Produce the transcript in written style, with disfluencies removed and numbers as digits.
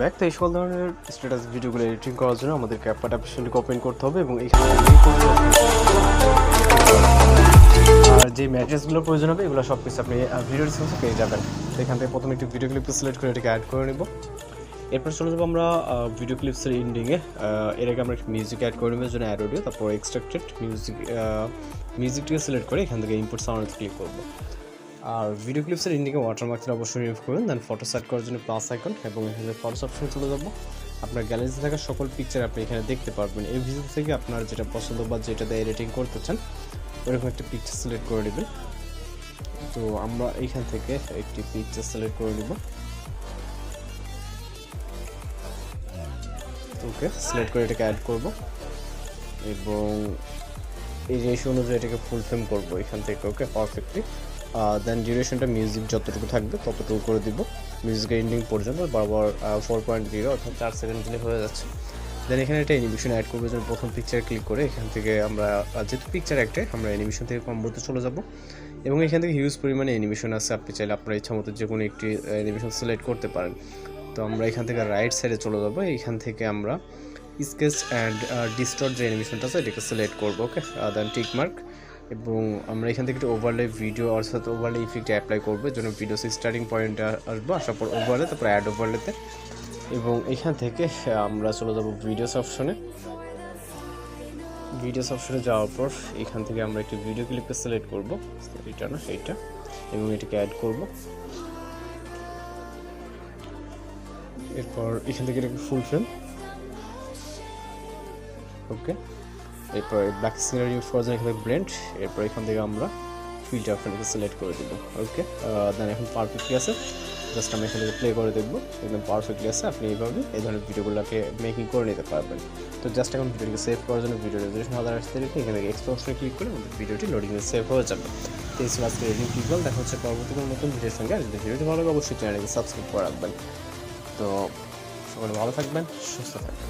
Back. তো এই সকল ধরনের স্ট্যাটাস ভিডিওগুলো এডিটিং করার জন্য আমাদের ক্যাপকাট অ্যাপ্লিকেশনটিকে ওপেন করতে হবে এবং এইখানে আর যে ম্যাট্রিক্সগুলোর প্রয়োজন হবে এগুলো সব কিছু আপনি ভিডিও ডিসক্রিপশনে পেয়ে যাবেন। তো এখান থেকে প্রথমে একটি ভিডিও ক্লিপকে সিলেক্ট করে এটাকে অ্যাড করে নেব। এরপর চলে যাবো আমরা ভিডিও ক্লিপসের এন্ডিংয়ে। এর আগে আমরা মিউজিক অ্যাড করে নেব জন্য অ্যাড অডিও, তারপর এক্সট্রাক্টেড মিউজিকটিকে সিলেক্ট করে এখান থেকে ইনপুট সাউন্ড ক্লিক করবো। আর ভিডিও ক্লিপসের এন্ডিংয়ে ওয়াটারমার্কটা অবশ্যই রিমুভ করবেন। দেন ফটো সেট করার জন্য প্লাস আইকন এবং এখানে ফটোস অপশনে চলে যাব। আপনার গ্যালারিতে থাকা সকল পিকচার আপনি এখানে দেখতে পারবেন। এই ভিডিও থেকে আপনার যেটা পছন্দ বা যেটাতে এডিটিং করতে চান ওরকম একটা পিকচার সিলেক্ট করে নেবেন। তো আমরা এইখান থেকে একটি পিকচার সিলেক্ট করে নিব। ওকে, সিলেক্ট করে এটাকে অ্যাড করব এবং এই রেশিও অনুযায়ী এটাকে ফুল ফ্রেম করবো এখান থেকে। ওকে, পারফেক্টলি। দেন ডিউরেশনটা মিউজিক যতটুকু থাকবে ততটুকু করে দিব মিউজিকের এন্ডিং পর্যন্ত, বারবার 4.0 অর্থাৎ 4 সেকেন্ড দিলে হয়ে যাচ্ছে। দেন এখানে একটা অ্যানিমেশন অ্যাড করবো জন্য প্রথম পিকচার ক্লিক করে এখান থেকে আমরা যেহেতু পিকচার একটাই আমরা অ্যানিমেশন থেকে কম্বোতে চলে যাব এবং এখান থেকে হিউজ পরিমাণে অ্যানিমেশন আছে। আপনি চাইলে আপনার ইচ্ছা মতো যে কোনো একটি অ্যানিমেশন সিলেক্ট করতে পারেন। তো আমরা এখান থেকে রাইট সাইডে চলে যাবো। এইখান থেকে আমরা স্কেচ অ্যান্ড ডিস্টর্ট যে অ্যানিমেশনটা আছে এটাকে সিলেক্ট করবো। ওকে, দেন টিক মার্ক এবং আমরা এখান থেকে একটু ওভারলে ভিডিও অর্থাৎ ওভারলে ইফেক্ট অ্যাপ্লাই করবো জন্য ভিডিও স্টার্টিং পয়েন্টে আসবো, আসার পর ওভারলে, তারপর অ্যাড ওভারলেতে এবং এখান থেকে আমরা চলে যাব ভিডিওস অপশনে। ভিডিওস অপশনে যাওয়ার পর এখান থেকে আমরা একটি ভিডিও ক্লিপকে সিলেক্ট করবো, এটা না এইটা, এবং এটাকে অ্যাড করব। এরপর এখান থেকে এটাকে ফুল ফ্রেম। ওকে, এরপর ব্ল্যাক স্ক্রিন ইউজ করার জন্য এখানে ব্লেন্ড। এরপর এখান থেকে আমরা ফিল্টার অপশনটাকে সিলেক্ট করে দেবো। ওকে, দেন এখন পারফেক্টলি আছে। জাস্ট আমি এখান থেকে প্লে করে দেখবো, একদম পারফেক্টলি আছে। আপনি এইভাবে এই ধরনের ভিডিওগুলোকে মেকিং করে নিতে পারবেন। তো জাস্ট এখন ভিডিওটিকে সেভ করার জন্য ভিডিও রেজুলেশন হাজার আসতে রেখে এখান থেকে এক্সপোর্টে ক্লিক করে আমাদের ভিডিওটি লোডিংয়ে সেভ হয়ে যাবে। তো এই ছিল আজকে এডিটিং টিউটোরিয়াল। দেখা হচ্ছে পরবর্তী কোনো নতুন ভিডিওর সঙ্গে। আর যদি ভিডিওটি ভালো লাগে অবশ্যই চ্যানেলকে সাবস্ক্রাইব করে রাখবেন। তো সকলে ভালো থাকবেন, সুস্থ থাকবেন।